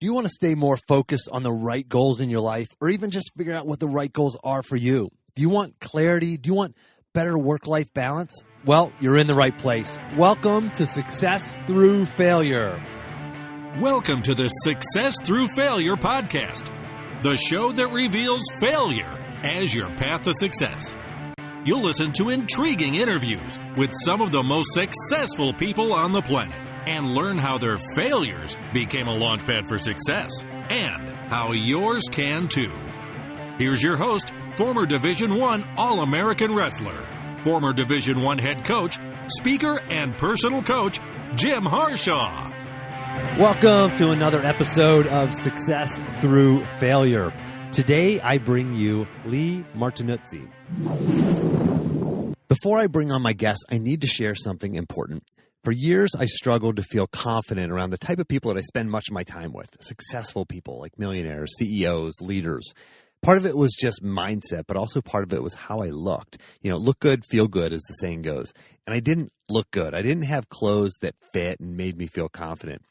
Do you want to stay more focused on the right goals in your life, or even just figure out what the right goals are for you? Do you want clarity? Do you want better work-life balance? Well, you're in the right place. Welcome to Success Through Failure. Welcome to the Success Through Failure podcast, the show that reveals failure as your path to success. You'll listen to intriguing interviews with some of the most successful people on the planet and learn how their failures became a launchpad for success and how yours can too. Here's your host, former Division I All-American wrestler, former Division I head coach, speaker, and personal coach, Jim Harshaw. Welcome to another episode of Success Through Failure. Today, I bring you Leigh Martinuzzi. Before I bring on my guest, I need to share something important. For years, I struggled to feel confident around the type of people that I spend much of my time with, successful people like millionaires, CEOs, leaders. Part of it was just mindset, but also part of it was how I looked. You know, look good, feel good, as the saying goes. And I didn't look good. I didn't have clothes that fit and made me feel confident.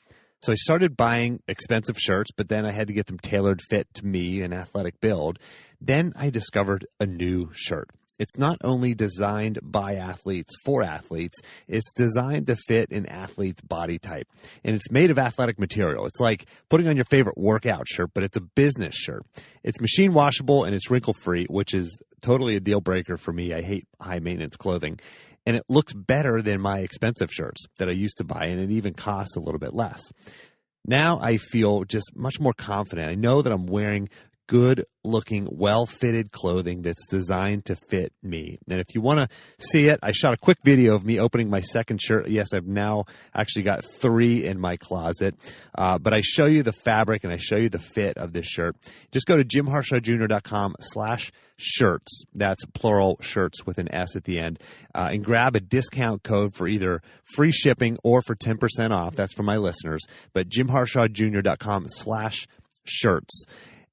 So I started buying expensive shirts, but then I had to get them tailored fit to me, an athletic build. Then I discovered a new shirt. It's not only designed by athletes for athletes, it's designed to fit an athlete's body type. And it's made of athletic material. It's like putting on your favorite workout shirt, but it's a business shirt. It's machine washable and it's wrinkle free, which is totally a deal breaker for me. I hate high maintenance clothing. And it looks better than my expensive shirts that I used to buy, and it even costs a little bit less. Now I feel just much more confident. I know that I'm wearing good-looking, well-fitted clothing that's designed to fit me. And if you want to see it, I shot a quick video of me opening my second shirt. Yes, I've now actually got 3 in my closet. But I show you the fabric and I show you the fit of this shirt. Just go to jimharshawjr.com/shirts. That's plural shirts with an S at the end. And grab a discount code for either free shipping or for 10% off. That's for my listeners. But jimharshawjr.com/shirts.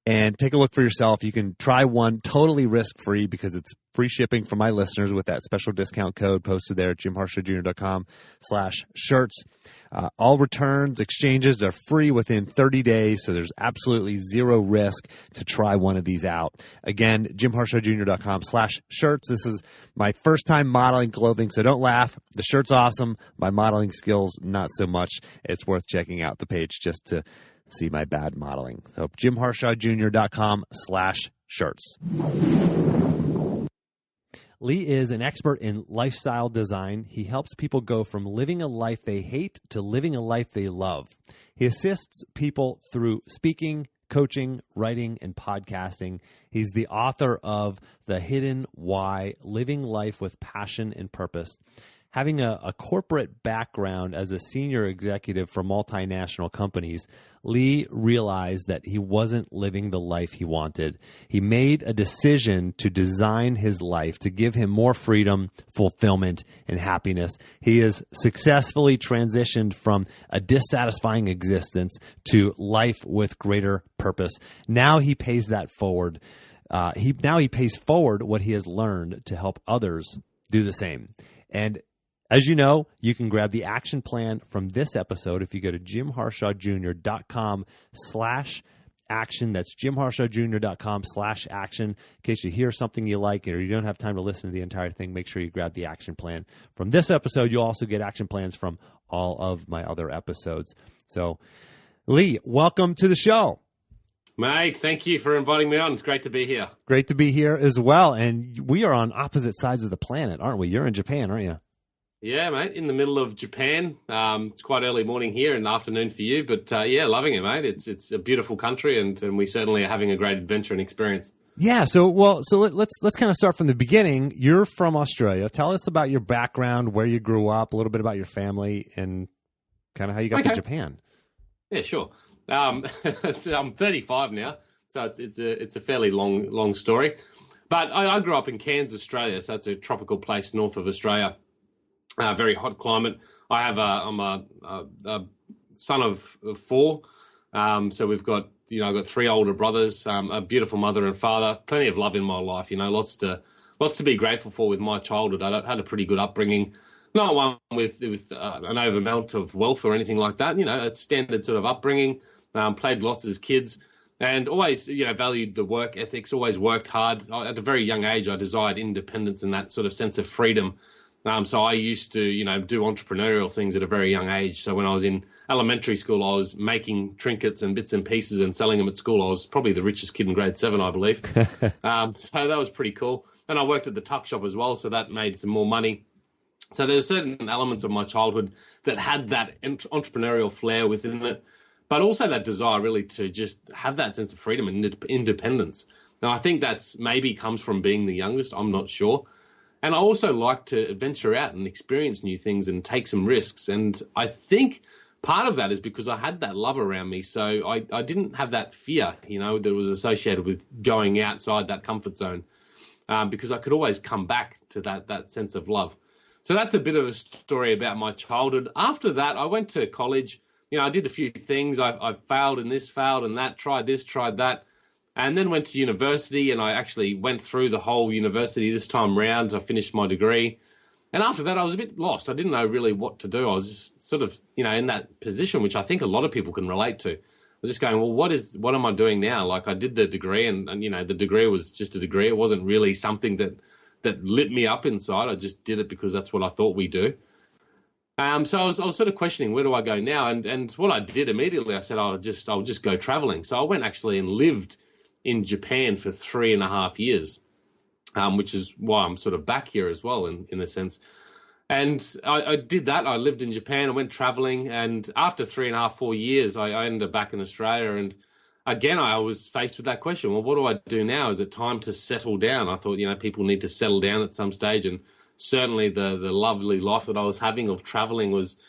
And take a look for yourself. You can try one totally risk-free because it's free shipping for my listeners with that special discount code posted there at jimharshawjr.com/shirts. All returns, exchanges are free within 30 days, so there's absolutely zero risk to try one of these out. Again, jimharshawjr.com/shirts. This is my first time modeling clothing, so don't laugh. The shirt's awesome. My modeling skills, not so much. It's worth checking out the page just to see my bad modeling. So jimharshawjr.com/shirts. Leigh is an expert in lifestyle design. He helps people go from living a life they hate to living a life they love. He assists people through speaking, coaching, writing, and podcasting. He's the author of The Hidden Why, Living Life with Passion and Purpose. Having a corporate background as a senior executive for multinational companies, Leigh realized that he wasn't living the life he wanted. He made a decision to design his life to give him more freedom, fulfillment, and happiness. He has successfully transitioned from a dissatisfying existence to life with greater purpose. Now he pays that forward. He pays forward what he has learned to help others do the same. And as you know, you can grab the action plan from this episode if you go to jimharshawjr.com/action. That's jimharshawjr.com/action. In case you hear something you like or you don't have time to listen to the entire thing, make sure you grab the action plan from this episode. You'll also get action plans from all of my other episodes. So, Leigh, welcome to the show. Mate, thank you for inviting me on. It's great to be here. Great to be here as well. And we are on opposite sides of the planet, aren't we? You're in Japan, aren't you? Yeah, mate, in the middle of Japan. It's quite early morning here and afternoon for you, but yeah, loving it, mate. It's a beautiful country, and we certainly are having a great adventure and experience. Yeah, so let's kind of start from the beginning. You're from Australia. Tell us about your background, where you grew up, a little bit about your family, and kind of how you got to Japan. Yeah, sure. I'm 35 now, so it's a fairly long story. But I grew up in Cairns, Australia, so it's a tropical place north of Australia. Very hot climate. I'm a son of 4. So we've got, I've got 3 older brothers, a beautiful mother and father, plenty of love in my life, lots to be grateful for with my childhood. I had a pretty good upbringing, not one with an overamount of wealth or anything like that. A standard sort of upbringing. played lots as kids, and always, valued the work ethics, always worked hard. At a very young age, I desired independence and that sort of sense of freedom. So I used to, do entrepreneurial things at a very young age. So when I was in elementary school, I was making trinkets and bits and pieces and selling them at school. I was probably the richest kid in grade 7, I believe. So that was pretty cool. And I worked at the tuck shop as well, so that made some more money. So there were certain elements of my childhood that had that entrepreneurial flair within it, but also that desire really to just have that sense of freedom and independence. Now, I think that's maybe comes from being the youngest. I'm not sure. And I also like to venture out and experience new things and take some risks. And I think part of that is because I had that love around me. So I didn't have that fear, that was associated with going outside that comfort zone, because I could always come back to that sense of love. So that's a bit of a story about my childhood. After that, I went to college. I did a few things. I failed in this, failed in that, tried this, tried that, and then went to university, and I actually went through the whole university this time round. I finished my degree. And after that, I was a bit lost. I didn't know really what to do. I was just sort of, in that position, which I think a lot of people can relate to. I was just going, well, what am I doing now? Like, I did the degree, and the degree was just a degree. It wasn't really something that lit me up inside. I just did it because that's what I thought we do. So I was sort of questioning, where do I go now? And what I did immediately, I said, I'll just go traveling. So I went actually and lived in Japan for 3.5 years, which is why I'm sort of back here as well in a sense. And I did that. I lived in Japan. I went traveling. And after 3.5, 4 years, I ended up back in Australia. And again, I was faced with that question. Well, what do I do now? Is it time to settle down? I thought, people need to settle down at some stage. And certainly the lovely life that I was having of traveling was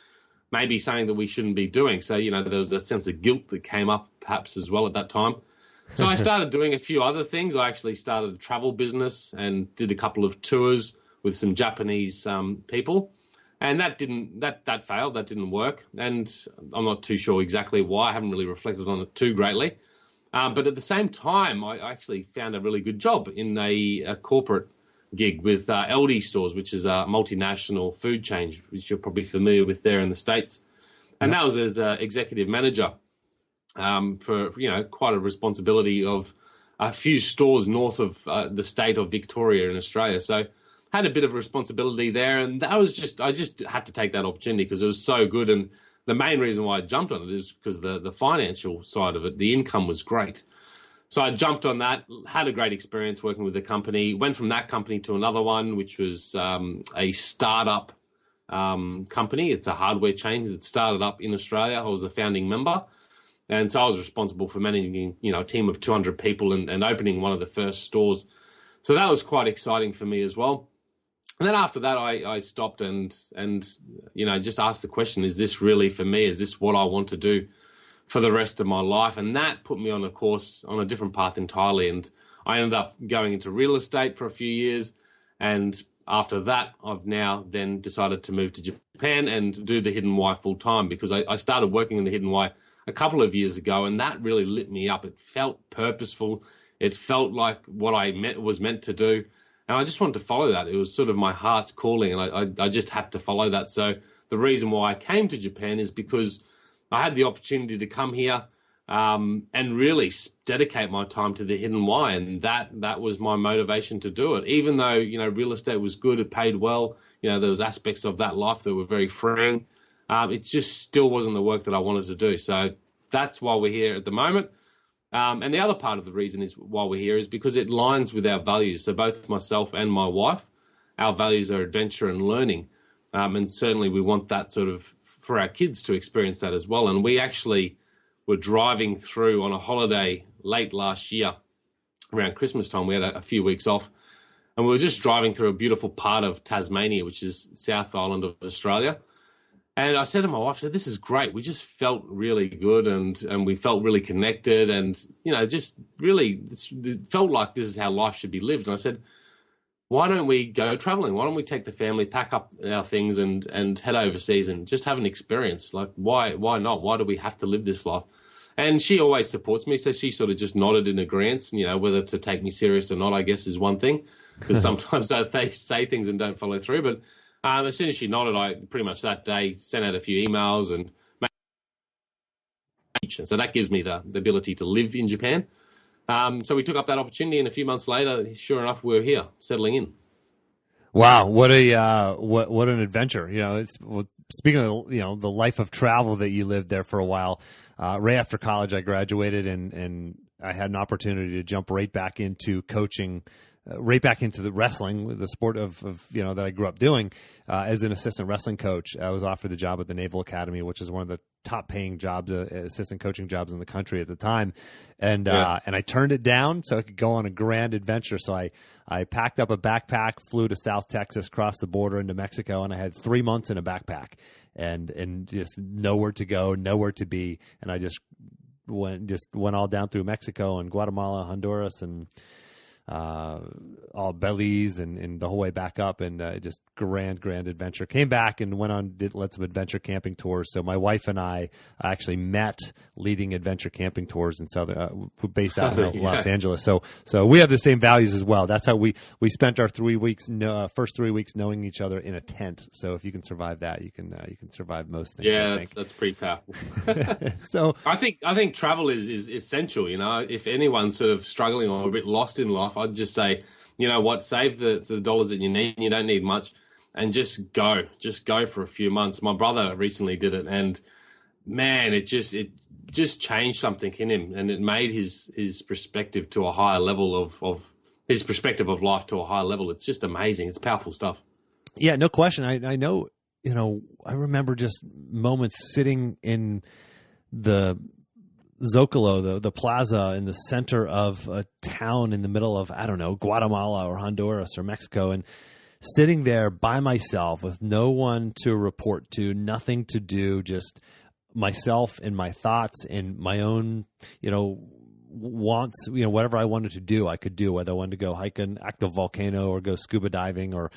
maybe something that we shouldn't be doing. So, there was a sense of guilt that came up perhaps as well at that time. So I started doing a few other things. I actually started a travel business and did a couple of tours with some Japanese people. And that failed. That didn't work. And I'm not too sure exactly why. I haven't really reflected on it too greatly. But at the same time, I actually found a really good job in a corporate gig with LD Stores, which is a multinational food chain, which you're probably familiar with there in the States. And that was as executive manager for, quite a responsibility of a few stores north of the state of Victoria in Australia. So had a bit of responsibility there. And I just had to take that opportunity because it was so good. And the main reason why I jumped on it is because the financial side of it, the income was great. So I jumped on that, had a great experience working with the company, went from that company to another one, which was a startup company. It's a hardware chain that started up in Australia. I was a founding member. And so I was responsible for managing, a team of 200 people and opening one of the first stores. So that was quite exciting for me as well. And then after that, I stopped and just asked the question, is this really for me? Is this what I want to do for the rest of my life? And that put me on a course, on a different path entirely. And I ended up going into real estate for a few years. And after that, I've now then decided to move to Japan and do the Hidden Why full time, because I started working in the Hidden Why a couple of years ago, and that really lit me up. It felt purposeful. It felt like what I was meant to do. And I just wanted to follow that. It was sort of my heart's calling, and I just had to follow that. So the reason why I came to Japan is because I had the opportunity to come here and really dedicate my time to the Hidden Why, and that was my motivation to do it. Even though, real estate was good, it paid well, there was aspects of that life that were very freeing. It just still wasn't the work that I wanted to do. So that's why we're here at the moment. And the other part of the reason is why we're here is because it aligns with our values. So both myself and my wife, our values are adventure and learning. And certainly we want that sort of for our kids to experience that as well. And we actually were driving through on a holiday late last year around Christmas time. We had a few weeks off, and we were just driving through a beautiful part of Tasmania, which is South Island of Australia. And I said to my wife, I said, this is great. We just felt really good and we felt really connected and, just really it felt like this is how life should be lived. And I said, why don't we go traveling? Why don't we take the family, pack up our things and head overseas and just have an experience? Like, why not? Why do we have to live this life? And she always supports me. So she sort of just nodded in agreement. Whether to take me serious or not, I guess, is one thing, because sometimes they say things and don't follow through. But as soon as she nodded, I pretty much that day sent out a few emails and extension. So that gives me the ability to live in Japan. So we took up that opportunity, and a few months later, sure enough, we're here, settling in. Wow, what an adventure! Speaking of the life of travel that you lived there for a while. Right after college, I graduated, and I had an opportunity to jump right back into coaching, right back into the wrestling, the sport of that I grew up doing as an assistant wrestling coach. I was offered the job at the Naval Academy, which is one of the top paying jobs, assistant coaching jobs in the country at the time. And I turned it down so I could go on a grand adventure. So I packed up a backpack, flew to South Texas, crossed the border into Mexico, and I had 3 months in a backpack and just nowhere to go, nowhere to be. And I just went all down through Mexico and Guatemala, Honduras, and all Belize and the whole way back up, and just grand adventure. Came back and led some adventure camping tours. So my wife and I actually met leading adventure camping tours in based out in Los Angeles. So we have the same values as well. That's how we spent our 3 weeks, first 3 weeks knowing each other in a tent. So if you can survive that, you can survive most things. Yeah, that's pretty powerful. So I think travel is essential. If anyone's sort of struggling or a bit lost in life, I'd just say, you know what, save the dollars that you need. You don't need much, and just go for a few months. My brother recently did it, and man, it just changed something in him, and it made his perspective to a higher level of his perspective of life to a higher level. It's just amazing. It's powerful stuff. Yeah, no question. I know. I remember just moments sitting in the Zocalo, the plaza in the center of a town in the middle of, I don't know, Guatemala or Honduras or Mexico, and sitting there by myself with no one to report to, nothing to do, just myself and my thoughts and my own, wants, whatever I wanted to do, I could do, whether I wanted to go hike an active volcano or go scuba diving or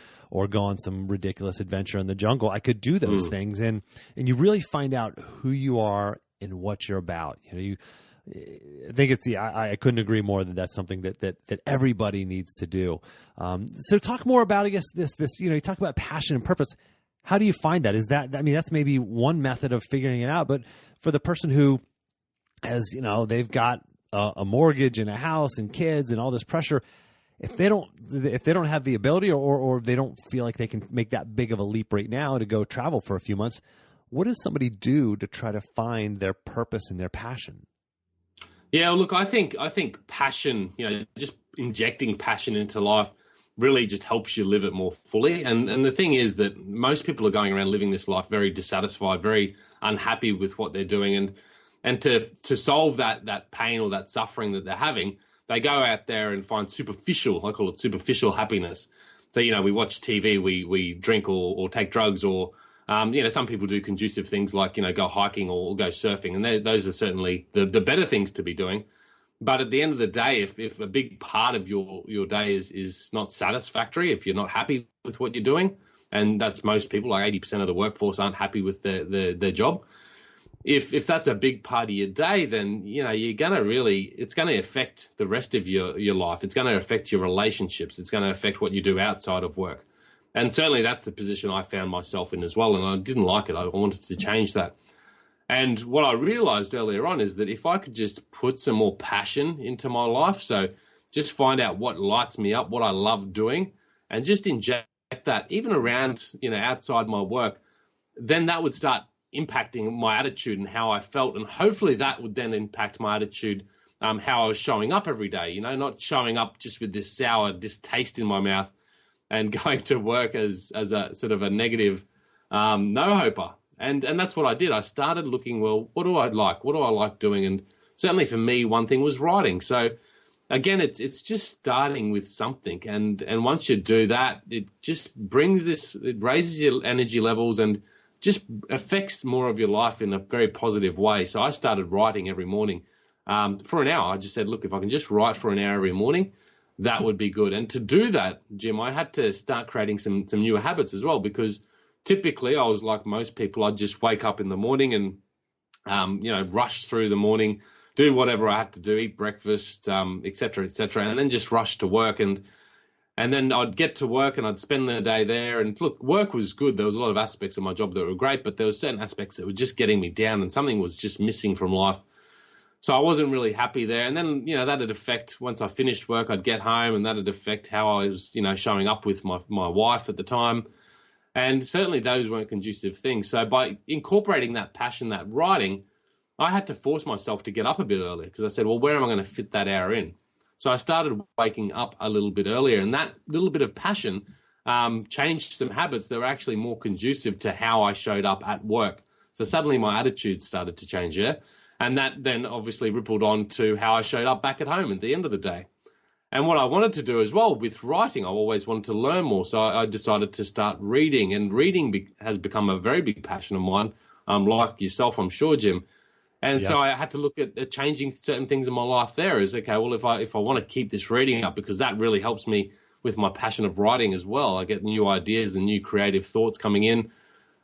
go on some ridiculous adventure in the jungle. I could do those things. And you really find out who you are and what you're about. I think I couldn't agree more that that's something that everybody needs to do. So talk more about, I guess, this, you talk about passion and purpose. How do you find that? That's maybe one method of figuring it out, but for the person who has, they've got a mortgage and a house and kids and all this pressure, if they don't have the ability or they don't feel like they can make that big of a leap right now to go travel for a few months, what does somebody do to try to find their purpose and their passion? Yeah, look, I think passion, just injecting passion into life really just helps you live it more fully. And the thing is that most people are going around living this life very dissatisfied, very unhappy with what they're doing. And to solve that pain or that suffering that they're having, they go out there and find superficial, I call it superficial happiness. So, we watch TV, we drink or take drugs, or some people do conducive things like, go hiking or go surfing. And those are certainly the better things to be doing. But at the end of the day, if a big part of your day is not satisfactory, if you're not happy with what you're doing, and that's most people, like 80% of the workforce aren't happy with their job. If that's a big part of your day, then, you're going to it's going to affect the rest of your life. It's going to affect your relationships. It's going to affect what you do outside of work. And certainly that's the position I found myself in as well. And I didn't like it. I wanted to change that. And what I realized earlier on is that if I could just put some more passion into my life, so just find out what lights me up, what I love doing, and just inject that even around, outside my work, then that would start impacting my attitude and how I felt. And hopefully that would then impact my attitude, how I was showing up every day, not showing up just with this sour distaste in my mouth and going to work as a sort of a negative no-hoper. And that's what I did. I started looking, well, what do I like? What do I like doing? And certainly for me, one thing was writing. So again, it's just starting with something. And once you do that, it just it raises your energy levels and just affects more of your life in a very positive way. So I started writing every morning for an hour. I just said, look, if I can just write for an hour every morning, that would be good. And to do that, Jim, I had to start creating some newer habits as well, because typically I was like most people. I'd just wake up in the morning and, rush through the morning, do whatever I had to do, eat breakfast, et cetera, and then just rush to work. And then I'd get to work and I'd spend the day there. And look, work was good. There was a lot of aspects of my job that were great, but there were certain aspects that were just getting me down and something was just missing from life. So I wasn't really happy there. And then, that'd affect, once I finished work, I'd get home, and that'd affect how I was, showing up with my wife at the time. And certainly those weren't conducive things. So by incorporating that passion, that writing, I had to force myself to get up a bit earlier, because I said, well, where am I going to fit that hour in? So I started waking up a little bit earlier, and that little bit of passion changed some habits that were actually more conducive to how I showed up at work. So suddenly my attitude started to change, yeah? And that then obviously rippled on to how I showed up back at home at the end of the day. And what I wanted to do as well with writing, I always wanted to learn more. So I decided to start reading, and reading has become a very big passion of mine, like yourself, I'm sure, Jim. And so I had to look at changing certain things in my life there. Is, okay, well, if I want to keep this reading up, because that really helps me with my passion of writing as well. I get new ideas and new creative thoughts coming in.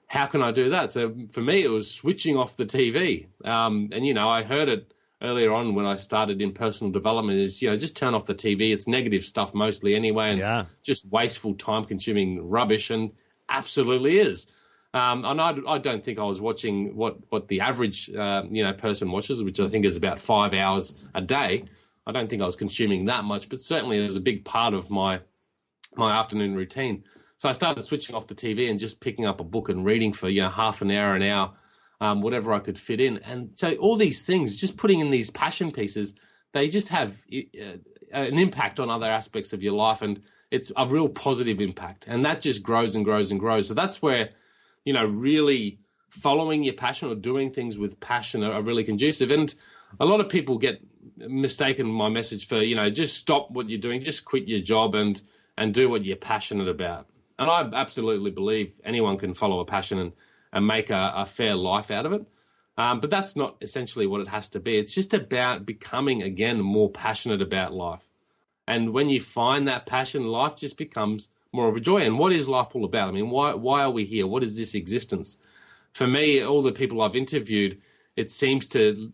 How can I do that? So for me, it was switching off the TV. And, I heard it earlier on when I started in personal development is, just turn off the TV. It's negative stuff mostly anyway, and just wasteful, time-consuming rubbish, and absolutely is. And I don't think I was watching what the average, person watches, which I think is about 5 hours a day. I don't think I was consuming that much, but certainly it was a big part of my afternoon routine. So I started switching off the TV and just picking up a book and reading for, half an hour, whatever I could fit in. And so all these things, just putting in these passion pieces, they just have an impact on other aspects of your life, and it's a real positive impact. And that just grows and grows and grows. So that's where, really following your passion or doing things with passion are really conducive. And a lot of people get mistaken my message for, just stop what you're doing, just quit your job and do what you're passionate about. And I absolutely believe anyone can follow a passion and make a fair life out of it. But that's not essentially what it has to be. It's just about becoming, again, more passionate about life. And when you find that passion, life just becomes more of a joy. And what is life all about? I mean, why are we here? What is this existence? For me, all the people I've interviewed, it seems to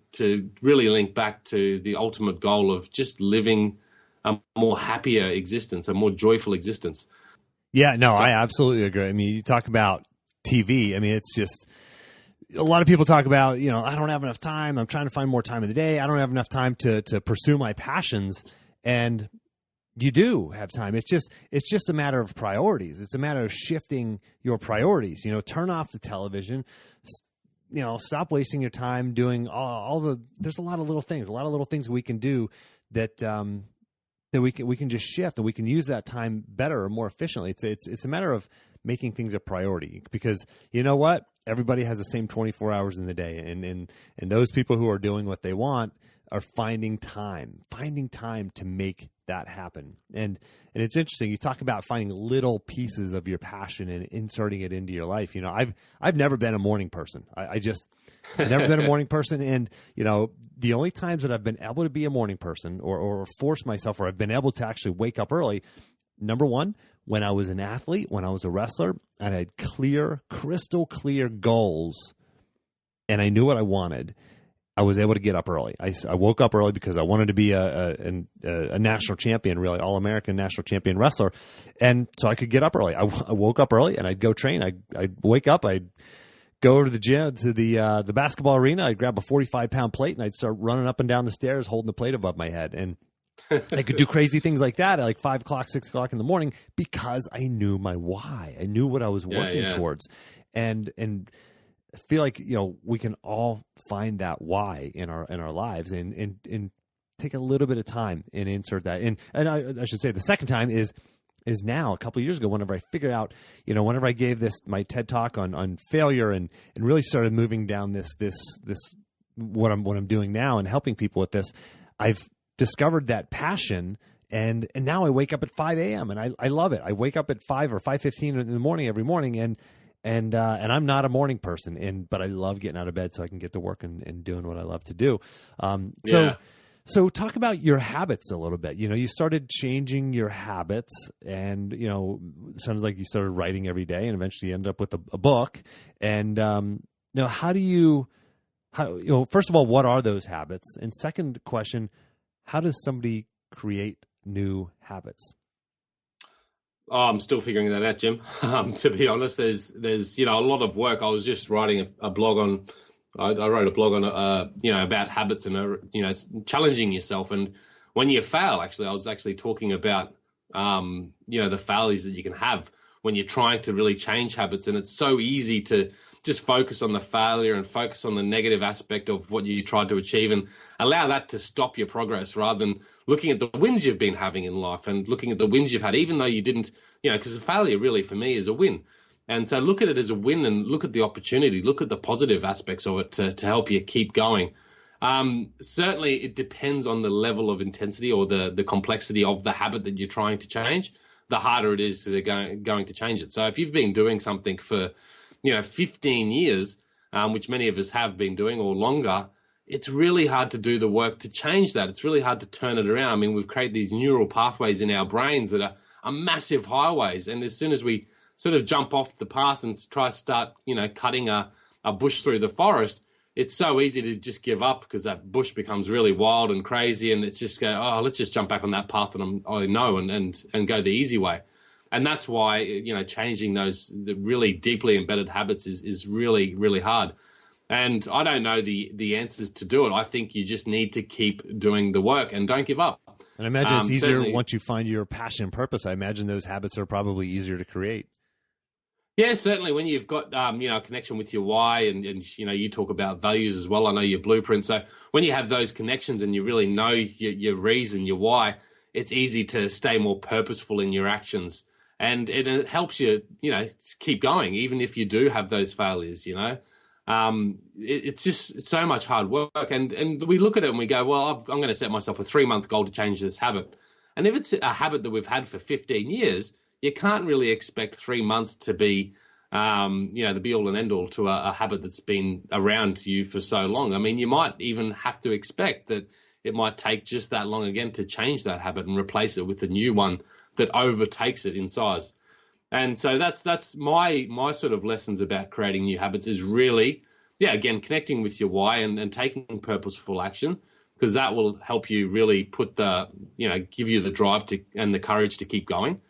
really link back to the ultimate goal of just living a more happier existence, a more joyful existence. Yeah, no, I absolutely agree. I mean, you talk about TV. I mean, it's just a lot of people talk about, I don't have enough time. I'm trying to find more time in the day. I don't have enough time to pursue my passions. And you do have time. It's just a matter of priorities. It's a matter of shifting your priorities. Turn off the television. Stop wasting your time doing all the. There's a lot of little things we can do that we can just shift, and we can use that time better or more efficiently. It's a matter of making things a priority, because you know what? Everybody has the same 24 hours in the day, and those people who are doing what they want are finding time to make that happen. And it's interesting. You talk about finding little pieces of your passion and inserting it into your life. I've never been a morning person. I've never been a morning person. And, the only times that I've been able to be a morning person or force myself, or I've been able to actually wake up early, number one, when I was an athlete, when I was a wrestler, and I had crystal clear goals, and I knew what I wanted, I was able to get up early. I woke up early because I wanted to be a national champion, really All-American national champion wrestler, and so I could get up early. I woke up early and I'd go train. I'd wake up, I'd go to the gym, to the basketball arena. I'd grab a 45-pound plate and I'd start running up and down the stairs holding the plate above my head. And I could do crazy things like that at like 5 o'clock, 6 o'clock in the morning, because I knew my why. I knew what I was working towards. And I feel like, we can all find that why in our lives and take a little bit of time and insert that. And I should say the second time is now, a couple of years ago, whenever I figured out, whenever I gave my TED talk on failure and really started moving down this what I'm doing now and helping people with this, I've discovered that passion. And now I wake up at 5 a.m. and I love it. I wake up at 5 or 5:15 in the morning every morning, and I'm not a morning person, but I love getting out of bed so I can get to work and doing what I love to do. So talk about your habits a little bit. You started changing your habits, and it sounds like you started writing every day, and eventually you ended up with a book. And how first of all, what are those habits? And second question, how does somebody create new habits? Oh, I'm still figuring that out, Jim. To be honest, there's a lot of work. I was just writing a blog on I wrote a blog on, about habits and, challenging yourself. And when you fail, actually, I was actually talking about, the failures that you can have when you're trying to really change habits. And it's so easy to just focus on the failure and focus on the negative aspect of what you tried to achieve and allow that to stop your progress rather than looking at the wins you've been having in life and looking at the wins you've had, even though you didn't, because a failure really for me is a win. And so look at it as a win and look at the opportunity, look at the positive aspects of it to help you keep going. Certainly it depends on the level of intensity or the complexity of the habit that you're trying to change, the harder it is going to change it. So if you've been doing something for 15 years, which many of us have been doing or longer, it's really hard to do the work to change that. It's really hard to turn it around. I mean, we've created these neural pathways in our brains that are massive highways. And as soon as we sort of jump off the path and start, cutting a bush through the forest, it's so easy to just give up because that bush becomes really wild and crazy. And it's just let's just jump back on that path that I know and go the easy way. And that's why, changing the really deeply embedded habits is really, really hard. And I don't know the answers to do it. I think you just need to keep doing the work and don't give up. And I imagine it's easier once you find your passion and purpose. I imagine those habits are probably easier to create. Yeah, certainly when you've got, a connection with your why and, you talk about values as well. I know your blueprint. So when you have those connections and you really know your reason, your why, it's easy to stay more purposeful in your actions. And it helps you, keep going, even if you do have those failures, It's just so much hard work. And we look at it and we go, well, I'm going to set myself a 3-month goal to change this habit. And if it's a habit that we've had for 15 years, you can't really expect 3 months to be, the be-all and end-all to a habit that's been around you for so long. I mean, you might even have to expect that it might take just that long again to change that habit and replace it with a new one that overtakes it in size. And so that's my sort of lessons about creating new habits is really, again, connecting with your why and taking purposeful action, because that will help you really give you the drive and the courage to keep going.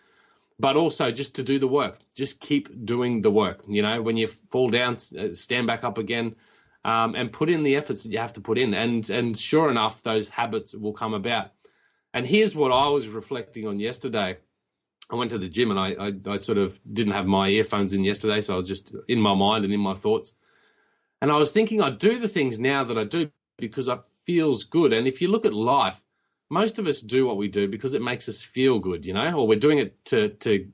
But also just to do the work, just keep doing the work. When you fall down, stand back up again, and put in the efforts that you have to put in. And sure enough, those habits will come about. And here's what I was reflecting on yesterday. I went to the gym and I sort of didn't have my earphones in yesterday, so I was just in my mind and in my thoughts. And I was thinking I do the things now that I do because it feels good. And if you look at life, most of us do what we do because it makes us feel good, or we're doing it to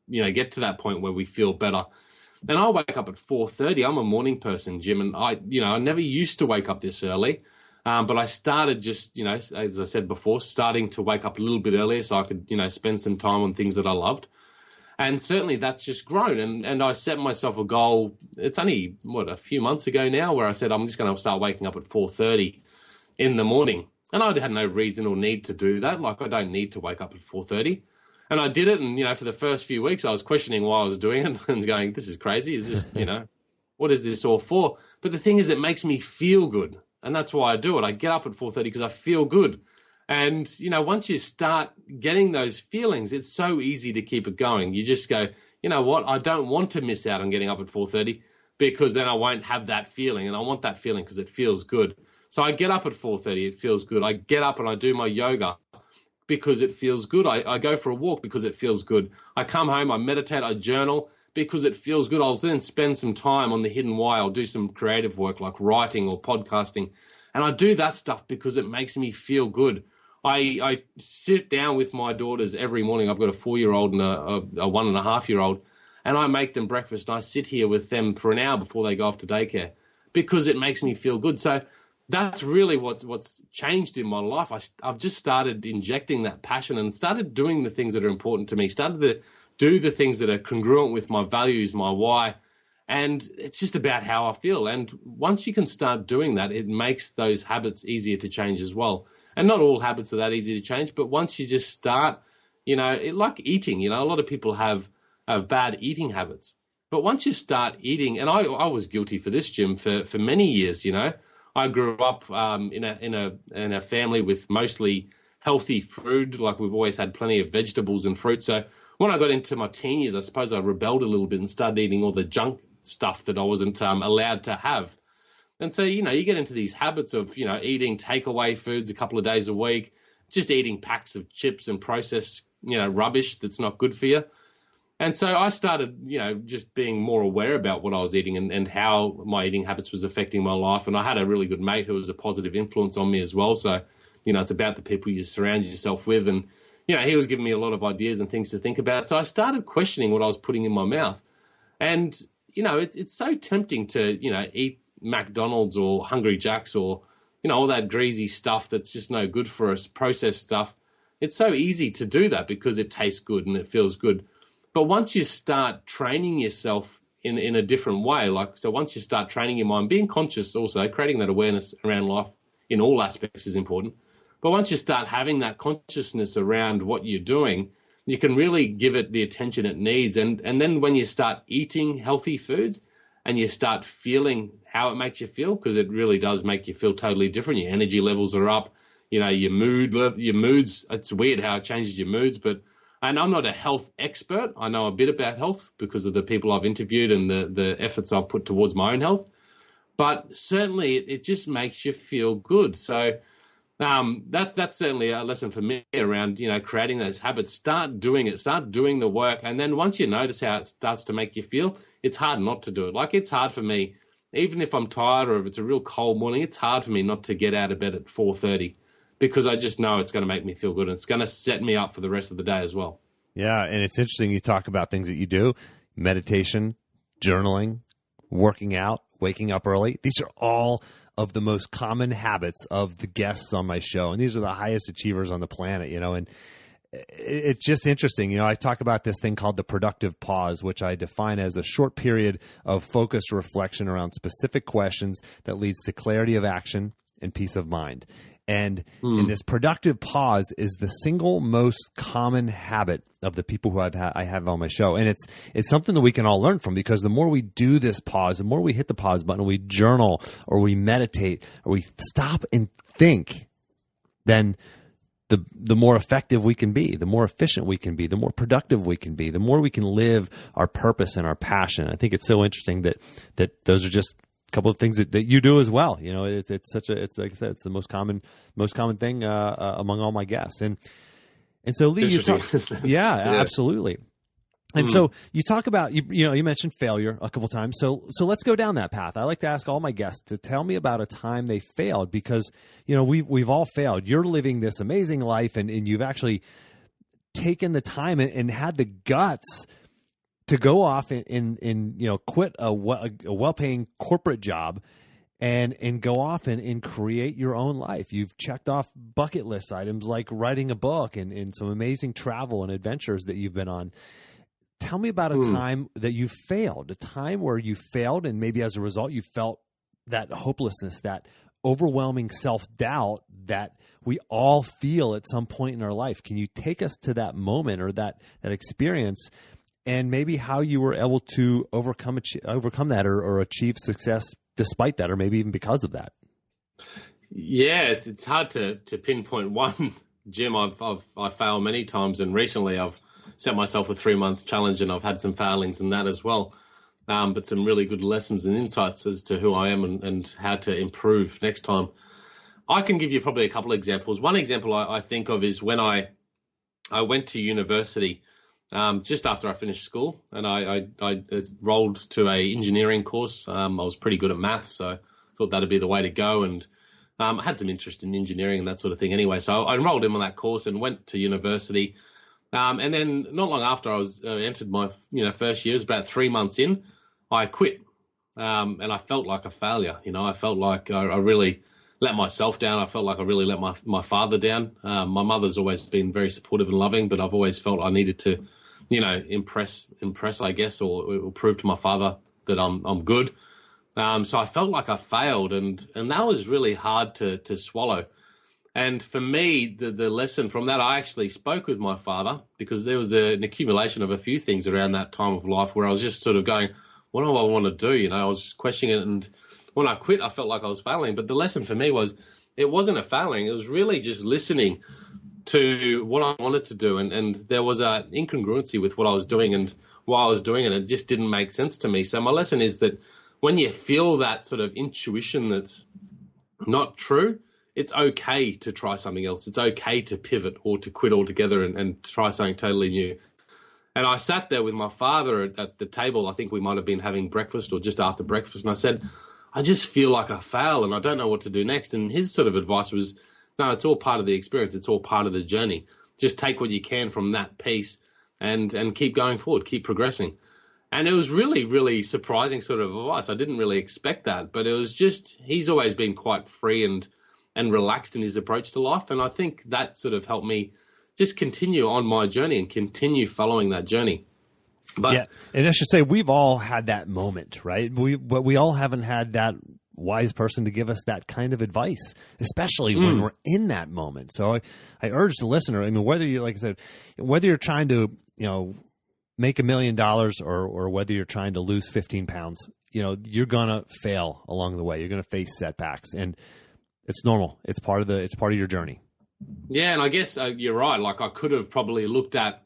get to that point where we feel better. And I wake up at 4:30. I'm a morning person, Jim, and I never used to wake up this early. But I started just, as I said before, starting to wake up a little bit earlier so I could, spend some time on things that I loved. And certainly that's just grown. And I set myself a goal. It's only, a few months ago now where I said I'm just going to start waking up at 4:30 in the morning. And I had no reason or need to do that. Like, I don't need to wake up at 4:30. And I did it. And, for the first few weeks, I was questioning why I was doing it and going, this is crazy. Is this, what is this all for? But the thing is, it makes me feel good. And that's why I do it. I get up at 4:30 because I feel good. And, once you start getting those feelings, it's so easy to keep it going. You just go, you know what? I don't want to miss out on getting up at 4:30 because then I won't have that feeling. And I want that feeling because it feels good. So I get up at 4:30. It feels good. I get up and I do my yoga because it feels good. I go for a walk because it feels good. I come home, I meditate, I journal because it feels good. I'll then spend some time on the hidden why. I'll do some creative work like writing or podcasting. And I do that stuff because it makes me feel good. I sit down with my daughters every morning. I've got a 4-year-old and a 1.5-year-old. And I make them breakfast. And I sit here with them for an hour before they go off to daycare because it makes me feel good. So that's really what's changed in my life. I've just started injecting that passion and started doing the things that are important to me, started to do the things that are congruent with my values, my why, and it's just about how I feel. And once you can start doing that, it makes those habits easier to change as well. And not all habits are that easy to change, but once you just start, like eating, a lot of people have bad eating habits. But once you start eating, and I was guilty for this, Jim, for many years, I grew up in a family with mostly healthy food. Like, we've always had plenty of vegetables and fruit. So when I got into my teen years, I suppose I rebelled a little bit and started eating all the junk stuff that I wasn't allowed to have. And so, you get into these habits of, eating takeaway foods a couple of days a week, just eating packs of chips and processed, rubbish that's not good for you. And so I started, just being more aware about what I was eating and how my eating habits was affecting my life. And I had a really good mate who was a positive influence on me as well. So, it's about the people you surround yourself with. And, he was giving me a lot of ideas and things to think about. So I started questioning what I was putting in my mouth. And, it's so tempting to, eat McDonald's or Hungry Jack's or, all that greasy stuff that's just no good for us, processed stuff. It's so easy to do that because it tastes good and it feels good. But once you start training yourself in a different way, once you start training your mind, being conscious also, creating that awareness around life in all aspects is important. But once you start having that consciousness around what you're doing, you can really give it the attention it needs. And then when you start eating healthy foods and you start feeling how it makes you feel, because it really does make you feel totally different. Your energy levels are up, your moods, it's weird how it changes your moods. And I'm not a health expert. I know a bit about health because of the people I've interviewed and the efforts I've put towards my own health. But certainly it just makes you feel good. So that's certainly a lesson for me around, creating those habits. Start doing it. Start doing the work. And then once you notice how it starts to make you feel, it's hard not to do it. It's hard for me, even if I'm tired or if it's a real cold morning, it's hard for me not to get out of bed at 4:30 because I just know it's going to make me feel good and it's going to set me up for the rest of the day as well. Yeah, and it's interesting you talk about things that you do, meditation, journaling, working out, waking up early. These are all of the most common habits of the guests on my show. And these are the highest achievers on the planet, and it's just interesting. I talk about this thing called the productive pause, which I define as a short period of focused reflection around specific questions that leads to clarity of action and peace of mind. And in this productive pause is the single most common habit of the people who I have on my show. And it's something that we can all learn from, because the more we do this pause, the more we hit the pause button, we journal or we meditate or we stop and think, then the more effective we can be, the more efficient we can be, the more productive we can be, the more we can live our purpose and our passion. I think it's so interesting that those are just couple of things that you do as well. It's it's like I said, it's the most common thing among all my guests. And so Leigh, you talk, yeah, absolutely. And so you talk about, you mentioned failure a couple times. So let's go down that path. I like to ask all my guests to tell me about a time they failed, because, we've all failed. You're living this amazing life and you've actually taken the time and had the guts to go off and quit a well-paying corporate job and go off and create your own life. You've checked off bucket list items like writing a book and some amazing travel and adventures that you've been on. Tell me about a time that you failed, a time where you failed and maybe as a result you felt that hopelessness, that overwhelming self-doubt that we all feel at some point in our life. Can you take us to that moment or that experience, and maybe how you were able to overcome that or achieve success despite that, or maybe even because of that? Yeah, it's hard to pinpoint one, Jim. I failed many times, and recently I've set myself a 3-month challenge, and I've had some failings in that as well. But some really good lessons and insights as to who I am and how to improve next time. I can give you probably a couple of examples. One example I think of is when I went to university. Just after I finished school, and I rolled to a engineering course. I was pretty good at maths, so I thought that'd be the way to go. And I had some interest in engineering and that sort of thing anyway. So I enrolled in on that course and went to university. And then not long after I was entered my first year, it was about 3 months in, I quit. And I felt like a failure. I felt like I really let myself down. I felt like I really let my father down. My mother's always been very supportive and loving, but I've always felt I needed to, impress, I guess, or prove to my father that I'm good. So I felt like I failed, and that was really hard to swallow. And for me, the lesson from that, I actually spoke with my father, because there was an accumulation of a few things around that time of life where I was just sort of going, what do I want to do? I was just questioning it, and when I quit, I felt like I was failing. But the lesson for me was it wasn't a failing. It was really just listening to what I wanted to do. And there was an incongruency with what I was doing and why I was doing it. It just didn't make sense to me. So my lesson is that when you feel that sort of intuition that's not true, it's okay to try something else. It's okay to pivot or to quit altogether and try something totally new. And I sat there with my father at the table. I think we might have been having breakfast or just after breakfast. And I said, I just feel like I failed and I don't know what to do next. And his sort of advice was, no, it's all part of the experience. It's all part of the journey. Just take what you can from that piece and keep going forward, keep progressing. And it was really, really surprising sort of advice. I didn't really expect that, but it was just, he's always been quite free and relaxed in his approach to life. And I think that sort of helped me just continue on my journey and continue following that journey. But yeah, and I should say we've all had that moment, right? But we all haven't had that wise person to give us that kind of advice, especially when we're in that moment. So I urge the listener, I mean, whether you're, like I said, whether you're trying to, make $1 million or whether you're trying to lose 15 pounds, you're going to fail along the way. You're going to face setbacks, and it's normal. It's part of your journey. Yeah. And I guess you're right. Like, I could have probably looked at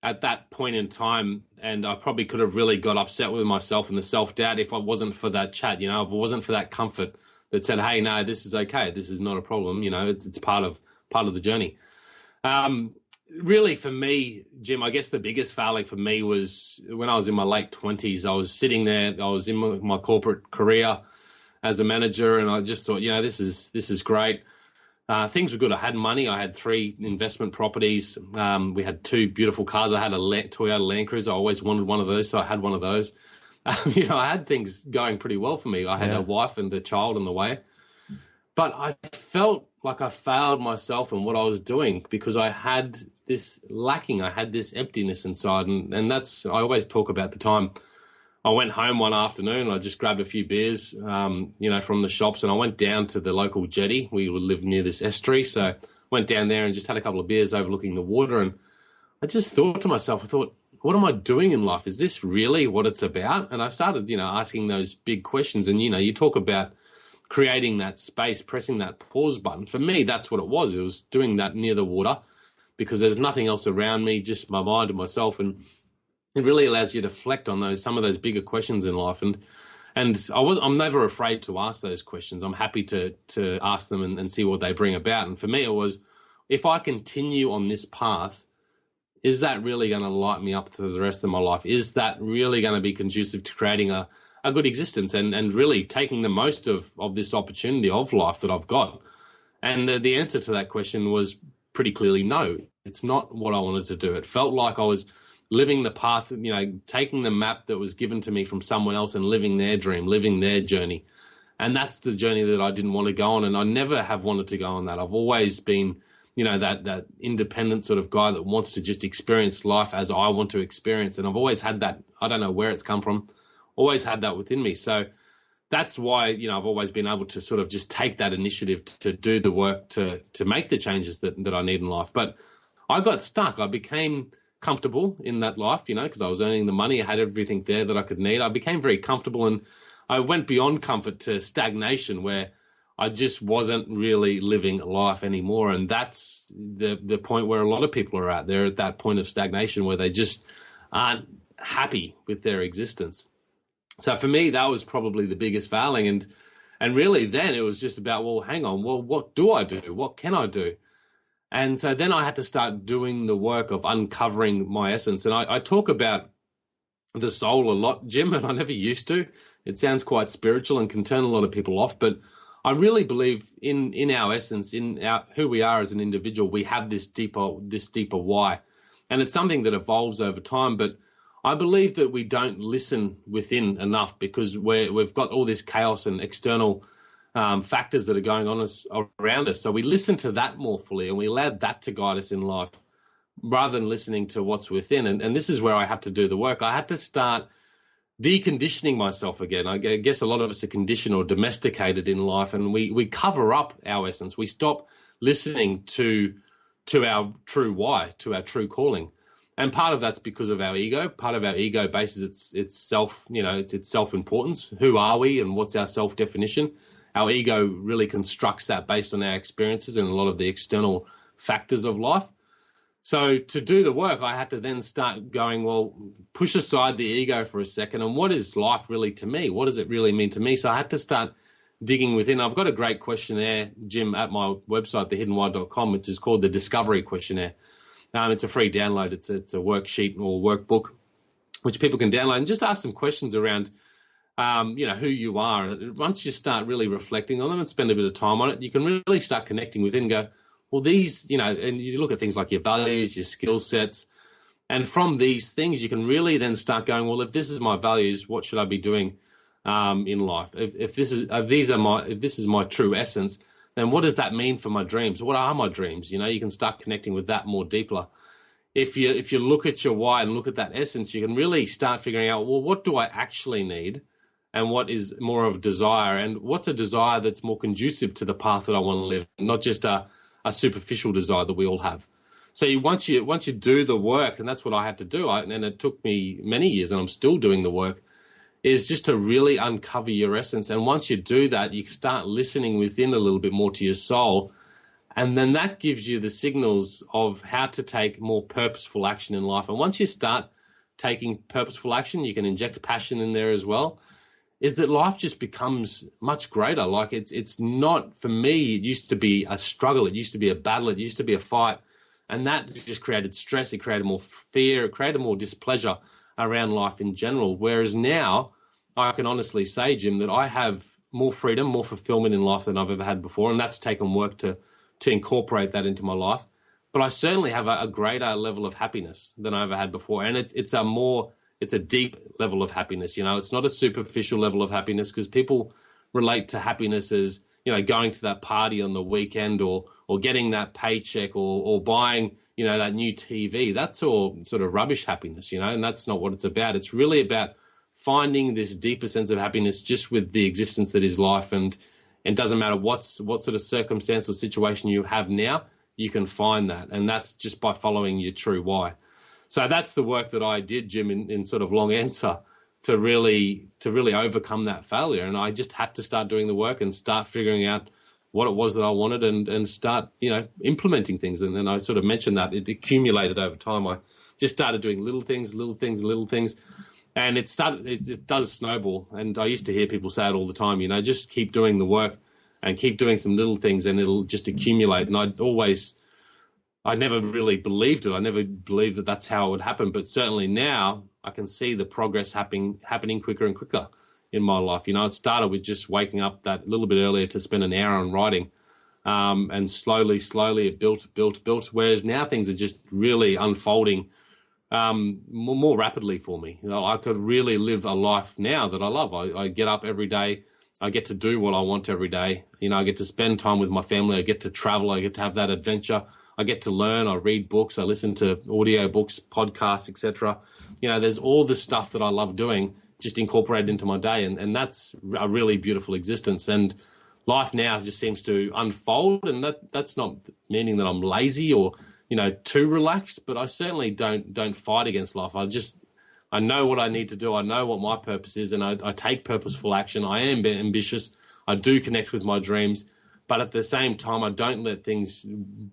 that point in time, and I probably could have really got upset with myself and the self-doubt if I wasn't for that chat, if it wasn't for that comfort that said, hey, no, this is okay. This is not a problem. It's part of the journey. Really, for me, Jim, I guess the biggest failing for me was when I was in my late 20s. I was sitting there. I was in my corporate career as a manager, and I just thought, this is great. Things were good. I had money. I had 3 investment properties. We had 2 beautiful cars. I had a Toyota Land Cruiser. I always wanted one of those, so I had one of those. I had things going pretty well for me. I had a wife and a child on the way. But I felt like I failed myself in what I was doing because I had this lacking. I had this emptiness inside. And that's, I always talk about the time I went home one afternoon. I just grabbed a few beers, from the shops, and I went down to the local jetty. We would live near this estuary. So went down there and just had a couple of beers overlooking the water. And I just thought to myself, what am I doing in life? Is this really what it's about? And I started, asking those big questions. And, you talk about creating that space, pressing that pause button. For me, that's what it was. It was doing that near the water because there's nothing else around me, just my mind and myself. And it really allows you to reflect on some of those bigger questions in life. And I'm never afraid to ask those questions. I'm happy to ask them and see what they bring about. And for me, it was, if I continue on this path, is that really going to light me up for the rest of my life? Is that really going to be conducive to creating a good existence and really taking the most of this opportunity of life that I've got? And the answer to that question was pretty clearly no. It's not what I wanted to do. It felt like I was living the path, taking the map that was given to me from someone else and living their dream, living their journey. And that's the journey that I didn't want to go on. And I never have wanted to go on that. I've always been, that independent sort of guy that wants to just experience life as I want to experience. And I've always had that. I don't know where it's come from. Always had that within me. So that's why, I've always been able to sort of just take that initiative to do the work to make the changes that I need in life. But I got stuck. I became comfortable in that life, because I was earning the money. I had everything there that I could need. I became very comfortable, and I went beyond comfort to stagnation where I just wasn't really living life anymore. And that's the point where a lot of people are at. They're at that point of stagnation where they just aren't happy with their existence. So for me, that was probably the biggest failing. And really then it was just about, well, hang on, what do I do? What can I do? And so then I had to start doing the work of uncovering my essence. And I talk about the soul a lot, Jim, and I never used to. It sounds quite spiritual and can turn a lot of people off. But I really believe in our essence, who we are as an individual. We have this deeper why. And it's something that evolves over time. But I believe that we don't listen within enough because we've got all this chaos and external factors that are going on around us. So we listen to that more fully and we allow that to guide us in life rather than listening to what's within. And this is where I had to do the work. I had to start deconditioning myself again. I guess a lot of us are conditioned or domesticated in life, and we cover up our essence. We stop listening to our true why, to our true calling. And part of that's because of our ego. Part of our ego bases its self, it's self-importance. Who are we and what's our self-definition? Our ego really constructs that based on our experiences and a lot of the external factors of life. So to do the work, I had to then start going, well, push aside the ego for a second. And what is life really to me? What does it really mean to me? So I had to start digging within. I've got a great questionnaire, Jim, at my website, thehiddenwhy.com, which is called the Discovery Questionnaire. It's a free download. It's a worksheet or workbook, which people can download and just ask some questions around, who you are. Once you start really reflecting on them and spend a bit of time on it, you can really start connecting within and go, well, these, and you look at things like your values, your skill sets, and from these things, you can really then start going, well, if this is my values, what should I be doing in life? If this is my true essence, then what does that mean for my dreams? What are my dreams? You can start connecting with that more deeper. If you look at your why and look at that essence, you can really start figuring out, well, what do I actually need? And what is more of a desire? And what's a desire that's more conducive to the path that I want to live, not just a superficial desire that we all have. So once you do the work, and that's what I had to do, and it took me many years, and I'm still doing the work, is just to really uncover your essence. And once you do that, you start listening within a little bit more to your soul, and then that gives you the signals of how to take more purposeful action in life. And once you start taking purposeful action, you can inject passion in there as well, is that life just becomes much greater. Like it's not, for me, it used to be a struggle. It used to be a battle. It used to be a fight. And that just created stress. It created more fear. It created more displeasure around life in general. Whereas now I can honestly say, Jim, that I have more freedom, more fulfillment in life than I've ever had before. And that's taken work to incorporate that into my life. But I certainly have a greater level of happiness than I ever had before. And it's a deep level of happiness. It's not a superficial level of happiness, because people relate to happiness as, going to that party on the weekend or getting that paycheck or buying, that new TV. That's all sort of rubbish happiness, and that's not what it's about. It's really about finding this deeper sense of happiness just with the existence that is life. And it doesn't matter what sort of circumstance or situation you have now, you can find that. And that's just by following your true why. So that's the work that I did, Jim, in sort of long answer, to really overcome that failure. And I just had to start doing the work and start figuring out what it was that I wanted and start, implementing things. And then I sort of mentioned that it accumulated over time. I just started doing little things. And it does snowball. And I used to hear people say it all the time, just keep doing the work and keep doing some little things and it'll just accumulate. And I never really believed it. I never believed that that's how it would happen. But certainly now I can see the progress happening quicker and quicker in my life. It started with just waking up that little bit earlier to spend an hour on writing. And slowly it built. Whereas now things are just really unfolding more rapidly for me. I could really live a life now that I love. I get up every day. I get to do what I want every day. I get to spend time with my family. I get to travel. I get to have that adventure. I get to learn. I read books. I listen to audio books, podcasts, etc. There's all the stuff that I love doing just incorporated into my day, and that's a really beautiful existence. And life now just seems to unfold, and that's not meaning that I'm lazy or too relaxed, but I certainly don't fight against life. I know what I need to do. I know what my purpose is, and I take purposeful action. I am ambitious. I do connect with my dreams. But at the same time, I don't let things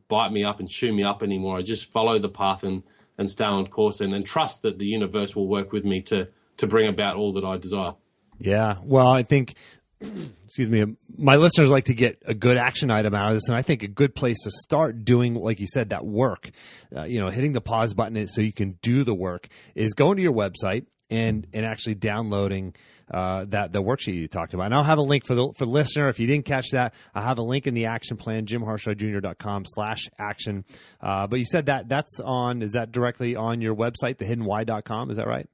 bite me up and chew me up anymore. I just follow the path and stay on course and trust that the universe will work with me to bring about all that I desire. Yeah. Well, I think, excuse me, my listeners like to get a good action item out of this. And I think a good place to start doing, like you said, that work, hitting the pause button so you can do the work, is going to your website and actually downloading the worksheet you talked about. And I'll have a link for the listener. If you didn't catch that, I'll have a link in the action plan, jimharshawjr.com/action. But you said is that directly on your website, thehiddenwhy.com? Is that right?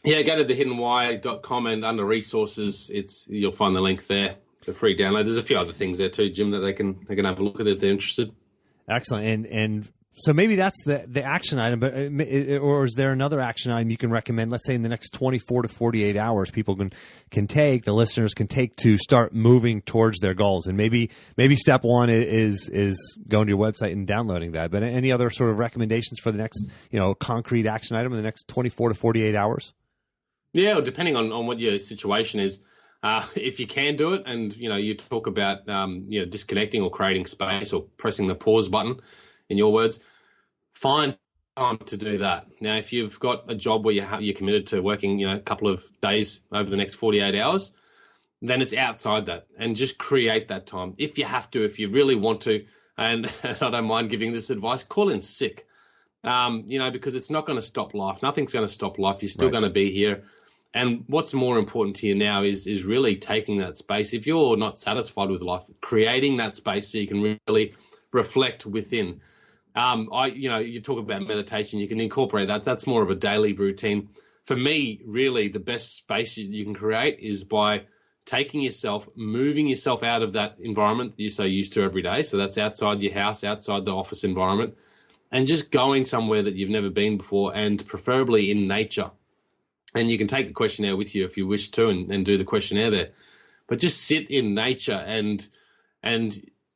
Yeah, go to thehiddenwhy.com and under resources, you'll find the link there. It's a free download. There's a few other things there too, Jim, that they can have a look at if they're interested. Excellent. And so maybe that's the action item, but or is there another action item you can recommend? Let's say in the next 24 to 48 hours, people the listeners can take to start moving towards their goals. And maybe step one is going to your website and downloading that. But any other sort of recommendations for the next concrete action item in the next 24 to 48 hours? Yeah, well, depending on what your situation is. If you can do it, and you talk about disconnecting or creating space or pressing the pause button, in your words, find time to do that. Now, if you've got a job where you're committed to working, a couple of days over the next 48 hours, then it's outside that, and just create that time. If you have to, if you really want to, and I don't mind giving this advice, call in sick, because it's not going to stop life. Nothing's going to stop life. You're still going to be here. And what's more important to you now is really taking that space. If you're not satisfied with life, creating that space so you can really reflect within. You talk about meditation, you can incorporate that. That's more of a daily routine. For me, really, the best space you can create is by taking yourself, moving yourself out of that environment that you're so used to every day. So that's outside your house, outside the office environment, and just going somewhere that you've never been before, and preferably in nature. And you can take the questionnaire with you if you wish to, and do the questionnaire there. But just sit in nature, and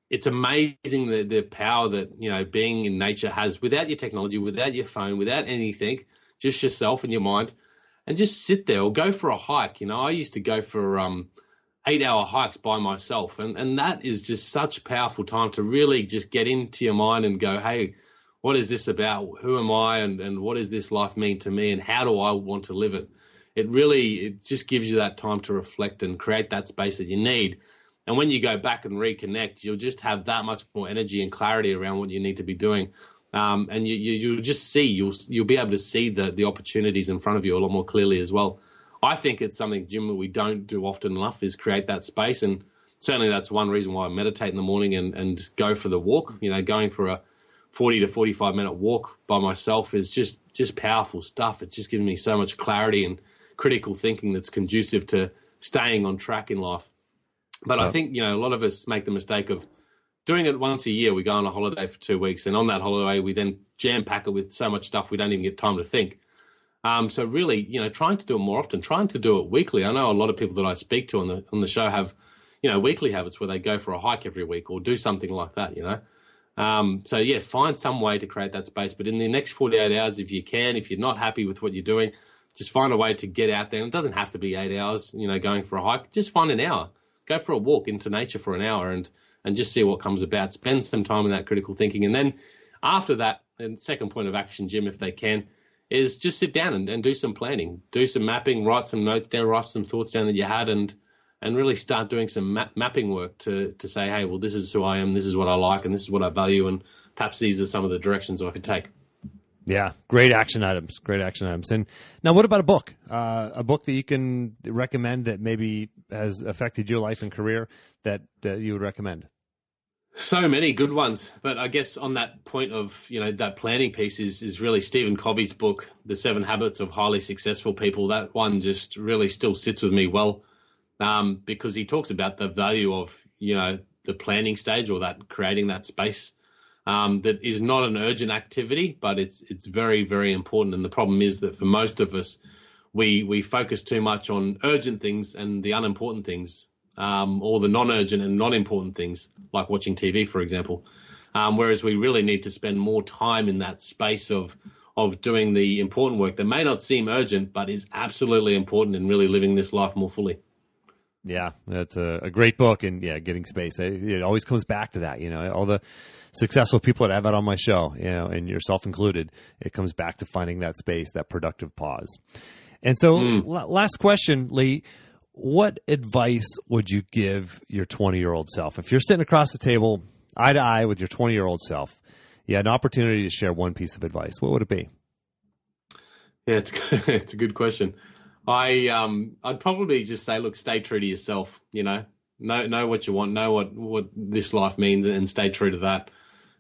it's amazing the power that, being in nature has, without your technology, without your phone, without anything, just yourself and your mind, and just sit there or go for a hike. I used to go for 8-hour hikes by myself, and that is just such a powerful time to really just get into your mind and go, hey, what is this about? Who am I, and what does this life mean to me, and how do I want to live it? It just gives you that time to reflect and create that space that you need. And when you go back and reconnect, you'll just have that much more energy and clarity around what you need to be doing. And you'll just see, you'll be able to see the opportunities in front of you a lot more clearly as well. I think it's something, Jim, that we don't do often enough, is create that space. And certainly that's one reason why I meditate in the morning and go for the walk. Going for a 40 to 45 minute walk by myself is just powerful stuff. It's just giving me so much clarity and critical thinking that's conducive to staying on track in life. But I think, a lot of us make the mistake of doing it once a year. We go on a holiday for 2 weeks, and on that holiday, we then jam pack it with so much stuff we don't even get time to think. So really, trying to do it more often, trying to do it weekly. I know a lot of people that I speak to on the show have, weekly habits where they go for a hike every week or do something like that, find some way to create that space. But in the next 48 hours, if you're not happy with what you're doing, just find a way to get out there. And it doesn't have to be 8 hours, going for a hike. Just find an hour. Go for a walk into nature for an hour and just see what comes about. Spend some time in that critical thinking. And then after that, and second point of action, Jim, if they can, is just sit down and do some planning, do some mapping, write some notes down, write some thoughts down that you had, and really start doing some mapping work to say, hey, well, this is who I am, this is what I like, and this is what I value, and perhaps these are some of the directions I could take. Yeah, great action items. And now, what about a book? A book that you can recommend that maybe has affected your life and career that you would recommend? So many good ones, but I guess on that point of, that planning piece is really Stephen Covey's book, The 7 Habits of Highly Successful People. That one just really still sits with me well, because he talks about the value of, the planning stage, or that creating that space. That is not an urgent activity, but it's very, very important. And the problem is that for most of us, we focus too much on urgent things and the unimportant things, or the non-urgent and non-important things, like watching TV, for example. Whereas we really need to spend more time in that space of doing the important work that may not seem urgent, but is absolutely important in really living this life more fully. Yeah, that's a great book, and getting space. It always comes back to that, all the successful people that I've had on my show, and yourself included, it comes back to finding that space, that productive pause. And so last question, Leigh, what advice would you give your 20-year-old self? If you're sitting across the table, eye to eye with your 20-year-old self, you had an opportunity to share one piece of advice, what would it be? Yeah, it's a good question. I'd probably just say, look, stay true to yourself, know what you want, know what this life means, and stay true to that,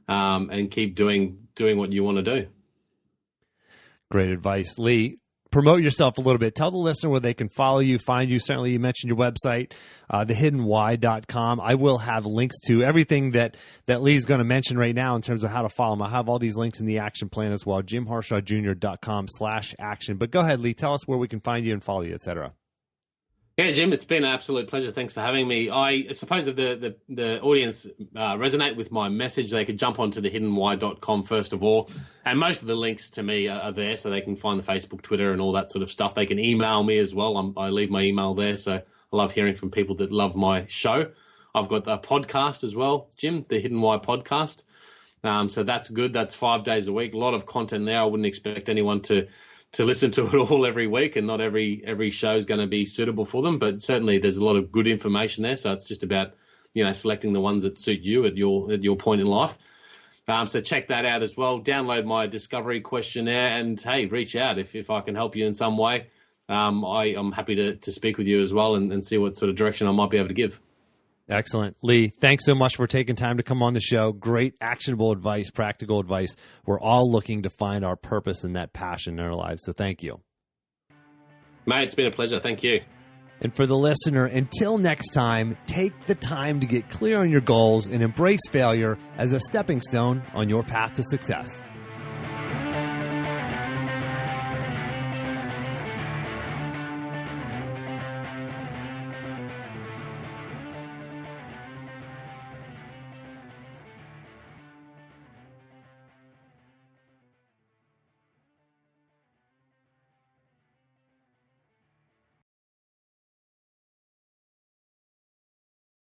and keep doing what you want to do. Great advice. Leigh, promote yourself a little bit. Tell the listener where they can follow you, find you. Certainly you mentioned your website, thehiddenwhy.com. I will have links to everything that Leigh's going to mention right now in terms of how to follow him. I'll have all these links in the action plan as well, jimharshawjr.com/action. But go ahead, Leigh, tell us where we can find you and follow you, et cetera. Yeah, Jim, it's been an absolute pleasure. Thanks for having me. I suppose if the audience resonate with my message, they could jump onto thehiddenwhy.com first of all. And most of the links to me are there, so they can find the Facebook, Twitter, and all that sort of stuff. They can email me as well. I leave my email there, so I love hearing from people that love my show. I've got a podcast as well, Jim, the Hidden Why podcast. So that's good. That's 5 days a week. A lot of content there. I wouldn't expect anyone to listen to it all every week, and not every show is going to be suitable for them. But certainly there's a lot of good information there. So it's just about, selecting the ones that suit you at your point in life. So check that out as well. Download my discovery questionnaire, and hey, reach out if I can help you in some way. I'm happy to speak with you as well and see what sort of direction I might be able to give. Excellent. Leigh, thanks so much for taking time to come on the show. Great actionable advice, practical advice. We're all looking to find our purpose and that passion in our lives. So thank you. Mate, it's been a pleasure. Thank you. And for the listener, until next time, take the time to get clear on your goals and embrace failure as a stepping stone on your path to success.